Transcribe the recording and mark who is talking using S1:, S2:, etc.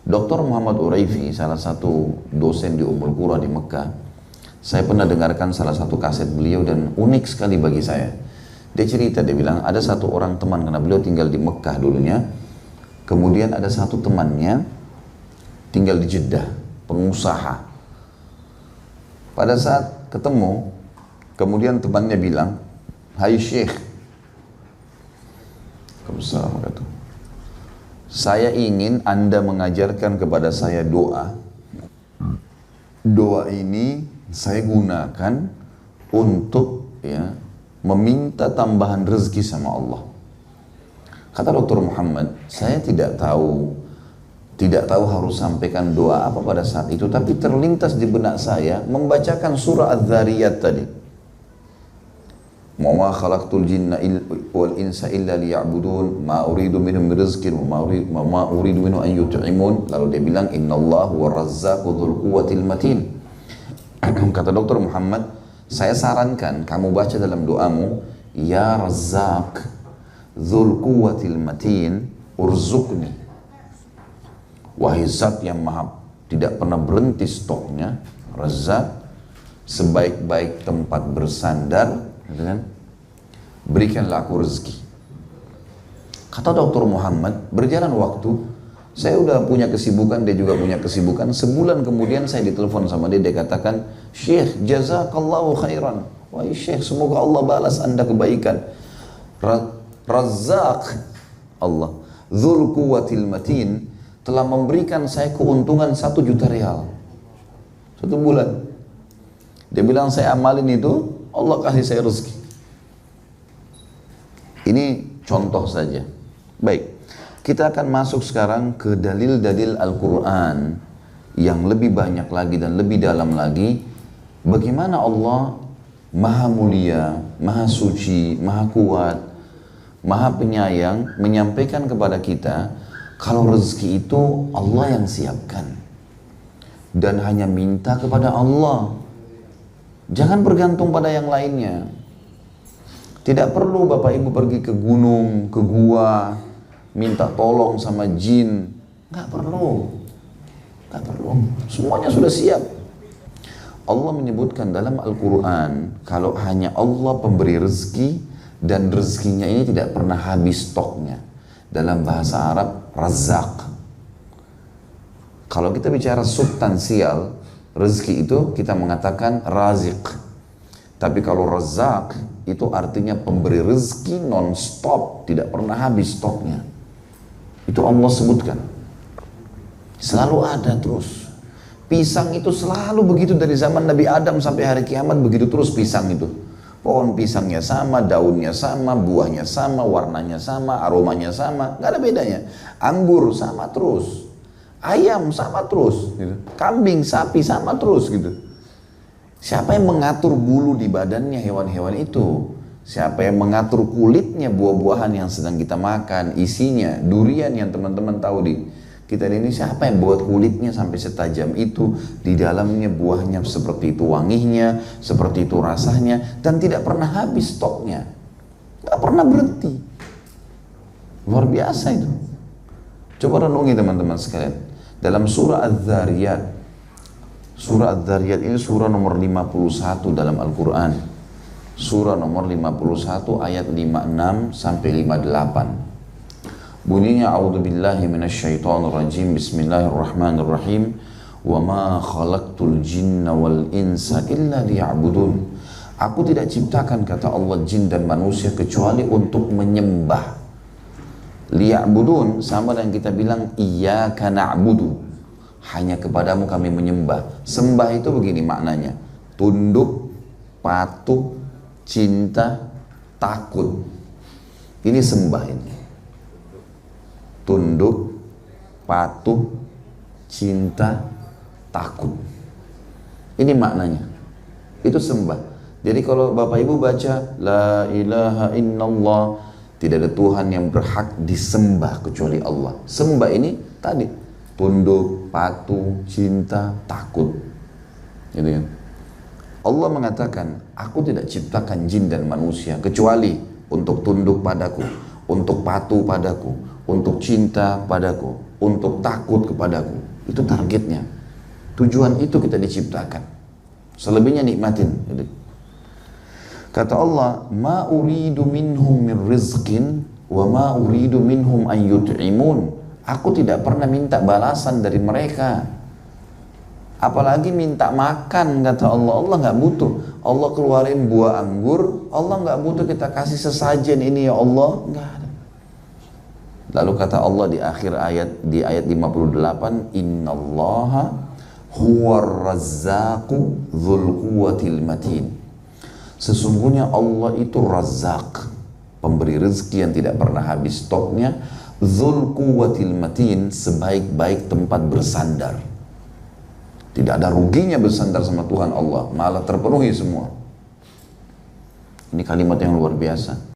S1: Dr. Muhammad Uraifi, salah satu dosen di Ummul Qura di Mekah, saya pernah dengarkan salah satu kaset beliau dan unik sekali bagi saya. Dia cerita, dia bilang ada satu orang teman, karena beliau tinggal di Mekah dulunya, kemudian ada satu temannya tinggal di Jeddah, pengusaha. Pada saat ketemu, kemudian temannya bilang, "Hai Syekh," "saya ingin Anda mengajarkan kepada saya doa. Doa ini saya gunakan untuk meminta tambahan rezeki sama Allah." Kata Dr. Muhammad, saya tidak tahu harus sampaikan doa apa pada saat itu, tapi terlintas di benak saya membacakan surah Az-Zariyat tadi. "Ma khalaqtul jinna wal insa illa liya'budun, ma uridu minhum rizqin wa ma uridu minhum an yut'imun." Lalu dia bilang, "Innallaha huwa razzaqu dzul quwwatil matin." Kata Dr. Muhammad, saya sarankan kamu baca dalam doamu, "Ya Razzaq dzul quwwatil matin urzuqni." Wahai zat yang maha tidak pernah berhenti stoknya, Razzaq, sebaik-baik tempat bersandar, berikanlah aku rezeki. Kata Dr. Muhammad, berjalan waktu, saya udah punya kesibukan, dia juga punya kesibukan. Sebulan kemudian saya ditelepon sama dia, dia katakan, "Syekh, jazakallahu khairan." Wahai Syekh, semoga Allah balas Anda kebaikan. Razzaq, Allah, dzul quwwatil matin, telah memberikan saya keuntungan 1 juta rial 1 bulan. Dia bilang, saya amalin itu, Allah kasih saya rezeki. Ini contoh saja. Baik, kita akan masuk sekarang ke dalil-dalil Al-Quran yang lebih banyak lagi dan lebih dalam lagi. Bagaimana Allah maha mulia, maha suci, maha kuat, maha penyayang menyampaikan kepada kita kalau rezeki itu Allah yang siapkan. Dan hanya minta kepada Allah. Jangan bergantung pada yang lainnya. Tidak perlu Bapak Ibu pergi ke gunung, ke gua, minta tolong sama jin. Nggak perlu. Nggak perlu. Semuanya sudah siap. Allah menyebutkan dalam Al-Quran, kalau hanya Allah pemberi rezeki, dan rezekinya ini tidak pernah habis stoknya. Dalam bahasa Arab, Razzaq. Kalau kita bicara substansial, rezeki itu kita mengatakan raziq. Tapi kalau Razzaq, itu artinya pemberi rezeki non-stop, tidak pernah habis stoknya. Itu Allah sebutkan. Selalu ada terus. Pisang itu selalu begitu dari zaman Nabi Adam sampai hari kiamat, begitu terus pisang itu. Pohon pisangnya sama, daunnya sama, buahnya sama, warnanya sama, aromanya sama, nggak ada bedanya. Anggur sama terus, ayam sama terus, gitu. Kambing, sapi sama terus gitu. Siapa yang mengatur bulu di badannya hewan-hewan itu? Siapa yang mengatur kulitnya buah-buahan yang sedang kita makan, isinya, durian yang teman-teman tahu di kita ini, siapa yang buat kulitnya sampai setajam itu, di dalamnya buahnya seperti itu wanginya, seperti itu rasanya, dan tidak pernah habis stoknya, nggak pernah berhenti. Luar biasa itu. Coba renungi teman-teman sekalian. Dalam surah Az-Zariyat, surah Az-Zariyat ini surah nomor 51 dalam Al-Quran. Surah nomor 51 ayat 56 sampai 58. Bunyinya, a'udzubillahi minasyaitonirrajim, bismillahirrahmanirrahim, wa ma khalaqtul jinna wal insa illa liya'budun. Aku tidak ciptakan, kata Allah, jin dan manusia kecuali untuk menyembah. Liya'budun sama dengan kita bilang iyyaka na'budu, hanya kepadamu kami menyembah. Sembah itu begini maknanya, tunduk, patuh, cinta, takut. Ini sembah ini. Tunduk, patuh, cinta, takut. Ini maknanya. Itu sembah. Jadi kalau Bapak Ibu baca la ilaha illallah, tidak ada Tuhan yang berhak disembah kecuali Allah. Sembah ini tadi, tunduk, patuh, cinta, takut. Gitu kan? Allah mengatakan, aku tidak ciptakan jin dan manusia kecuali untuk tunduk padaku, untuk patuh padaku, untuk cinta padaku, untuk takut kepadaku. Itu targetnya. Tujuan itu kita diciptakan. Selebihnya nikmatin. Kata Allah, ma uridu minhum min rizqin wa ma uridu minhum an yut'imun. Aku tidak pernah minta balasan dari mereka. Apalagi minta makan, kata Allah. Allah nggak butuh. Allah keluarin buah anggur, Allah nggak butuh kita kasih sesajen ini ya Allah, nggak ada. Lalu kata Allah di akhir ayat, di ayat 58, innallaha huwar razzaqu dzul quwwatil matin. Sesungguhnya Allah itu Razzaq, pemberi rezeki yang tidak pernah habis stoknya, dzul quwwatil matin, sebaik-baik tempat bersandar. Tidak ada ruginya bersandar sama Tuhan Allah, malah terpenuhi semua. Ini kalimat yang luar biasa.